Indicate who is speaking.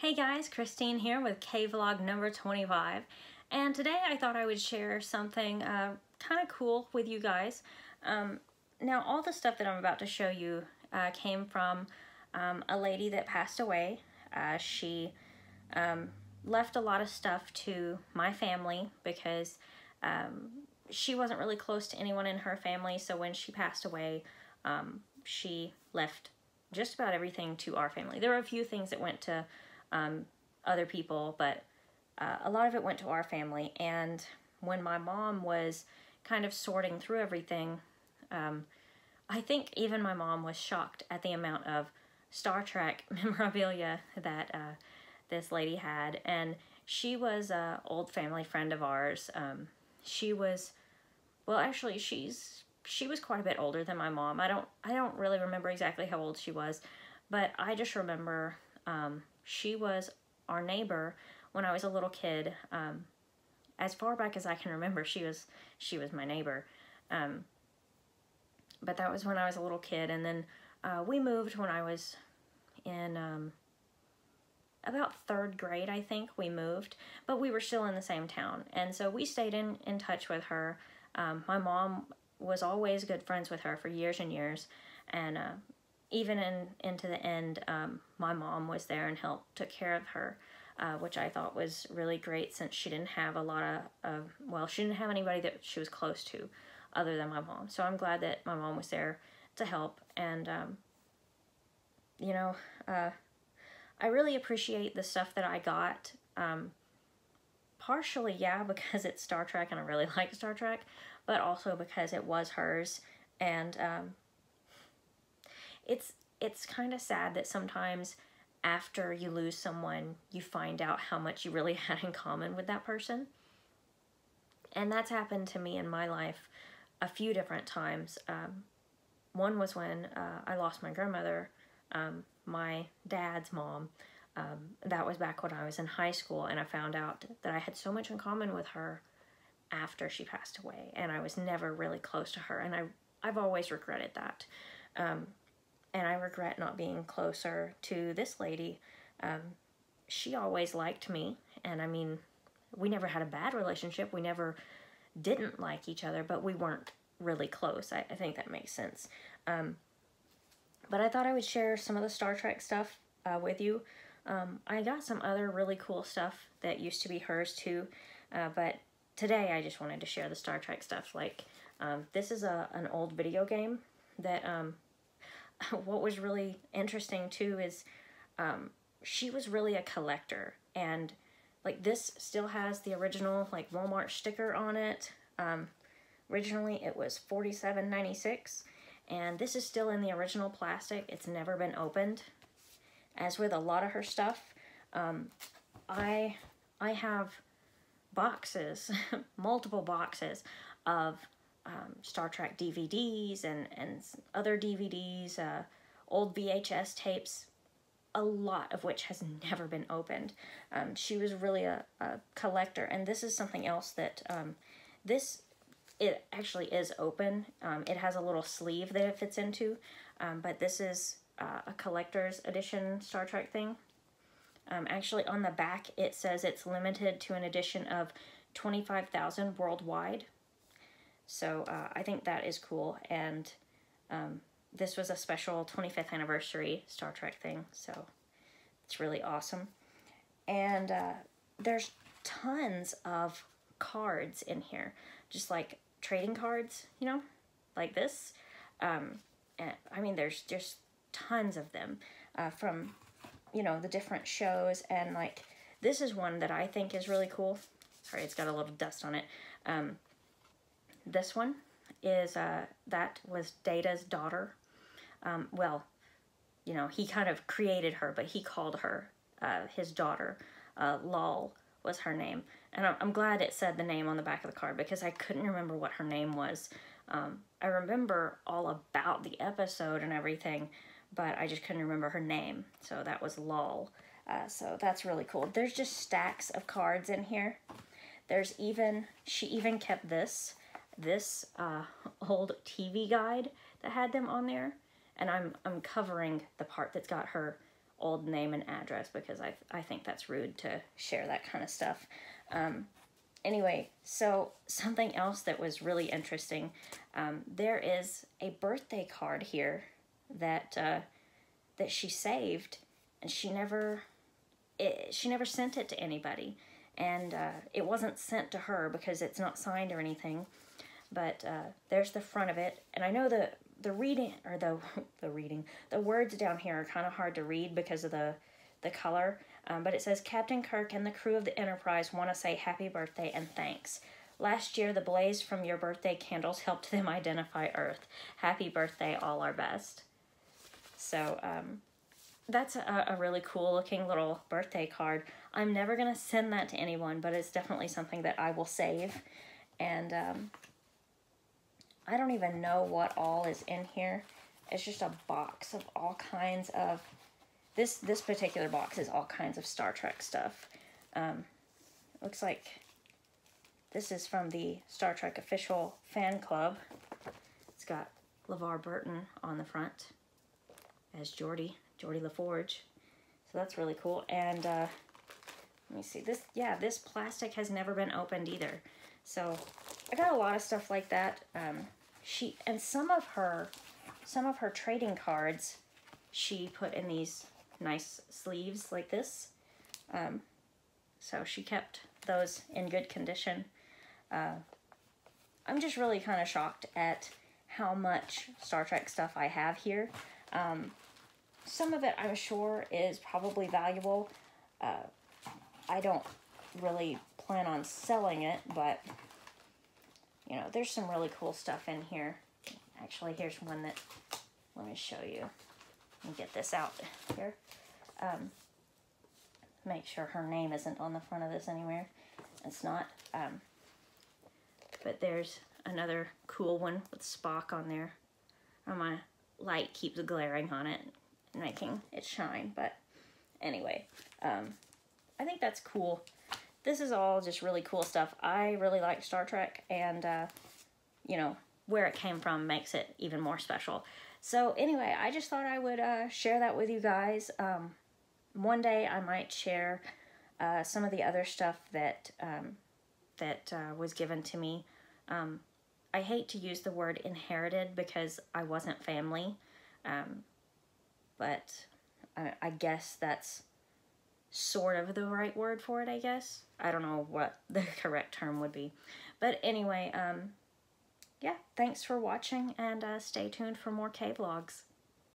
Speaker 1: Hey guys, Kristine here with K-Vlog number 25, and today I thought I would share something kind of cool with you guys. Now all the stuff that I'm about to show you came from a lady that passed away. She left a lot of stuff to my family because she wasn't really close to anyone in her family, so when she passed away, she left just about everything to our family. There were a few things that went to other people, but a lot of it went to our family. And when my mom was kind of sorting through everything, I think even my mom was shocked at the amount of Star Trek memorabilia that this lady had. And she was an old family friend of ours. She was, well, actually, she was quite a bit older than my mom. I don't really remember exactly how old she was, but I just remember she was our neighbor when I was a little kid. As far back as I can remember, she was my neighbor. But that was when I was a little kid, and then we moved when I was in about 3rd grade, I think we moved, but we were still in the same town, and so we stayed in touch with her. My mom was always good friends with her for years and years, and even into the end, my mom was there and took care of her, which I thought was really great, since she didn't have a lot of well, she didn't have anybody that she was close to other than my mom. So I'm glad that my mom was there to help. And you know, I really appreciate the stuff that I got. Partially, yeah, because it's Star Trek and I really like Star Trek, but also because it was hers. And it's kind of sad that sometimes after you lose someone, you find out how much you really had in common with that person. And that's happened to me in my life a few different times. One was when I lost my grandmother, my dad's mom. That was back when I was in high school, and I found out that I had so much in common with her after she passed away, and I was never really close to her, and I've always regretted that. And I regret not being closer to this lady. She always liked me, and I mean, we never had a bad relationship. We never didn't like each other, but we weren't really close. I think that makes sense. But I thought I would share some of the Star Trek stuff with you. I got some other really cool stuff that used to be hers too, but today I just wanted to share the Star Trek stuff. Like, this is an old video game that, what was really interesting too is she was really a collector, and like this still has the original like Walmart sticker on it. Originally it was $47.96, and this is still in the original plastic. It's never been opened. As with a lot of her stuff, I have boxes, multiple boxes of Star Trek DVDs and other DVDs, old VHS tapes, a lot of which has never been opened. She was really a collector, and this is something else that, it actually is open. It has a little sleeve that it fits into, but this is a collector's edition Star Trek thing. Actually on the back it says it's limited to an edition of 25,000 worldwide. So I think that is cool, and this was a special 25th anniversary Star Trek thing, so it's really awesome. And there's tons of cards in here, just like trading cards, you know, like this. And, I mean, there's just tons of them from, you know, the different shows, and like this is one that I think is really cool. Sorry, it's got a little dust on it. This one is, that was Data's daughter. Well, you know, he kind of created her, but he called her his daughter. Lal was her name. And I'm glad it said the name on the back of the card, because I couldn't remember what her name was. I remember all about the episode and everything, but I just couldn't remember her name. So that was Lal. So that's really cool. There's just stacks of cards in here. There's even, she even kept this old TV guide that had them on there, and I'm covering the part that's got her old name and address because I think that's rude to share that kind of stuff. Anyway, so something else that was really interesting, there is a birthday card here that that she saved, and she never sent it to anybody, and it wasn't sent to her because it's not signed or anything. But there's the front of it, and I know the reading, or the words down here are kind of hard to read because of the color. But it says, Captain Kirk and the crew of the Enterprise want to say happy birthday and thanks. Last year, the blaze from your birthday candles helped them identify Earth. Happy birthday, all our best. So that's a really cool looking little birthday card. I'm never going to send that to anyone, but it's definitely something that I will save. And I don't even know what all is in here. It's just a box of all kinds of... This particular box is all kinds of Star Trek stuff. Looks like this is from the Star Trek official fan club. It's got LeVar Burton on the front as Geordi LaForge. So that's really cool. And let me see. This plastic has never been opened either. So I got a lot of stuff like that. Some of her trading cards she put in these nice sleeves like this. So she kept those in good condition. I'm just really kind of shocked at how much Star Trek stuff I have here. Some of it I'm sure is probably valuable. I don't really plan on selling it, but you know, there's some really cool stuff in here. Actually, here's one that, let me show you. Let me get this out here. Make sure her name isn't on the front of this anywhere. It's not. But there's another cool one with Spock on there. My light keeps glaring on it, making it shine. But anyway, I think that's cool. This is all just really cool stuff. I really like Star Trek, and you know, where it came from makes it even more special. So anyway, I just thought I would share that with you guys. One day I might share some of the other stuff that was given to me. I hate to use the word inherited because I wasn't family, but I guess that's sort of the right word for it, I guess. I don't know what the correct term would be. But anyway, yeah, thanks for watching, and stay tuned for more K-Vlogs.